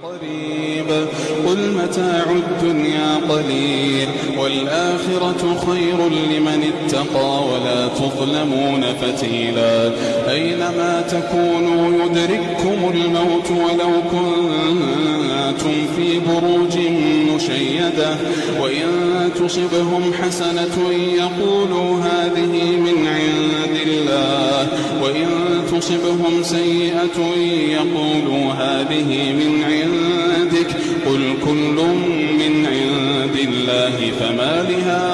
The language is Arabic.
قريب قل متاع الدنيا قليل والآخرة خير لمن اتقى ولا تظلمون فتيلا أينما تكونوا يدرككم الموت ولو كنتم في بروج مشيدة وإن تصبهم حسنة يقولوا هذه من عند الله وإن تصبهم سيئة يقولوا هذه من عندك قل كل من عند الله فما لهؤلاء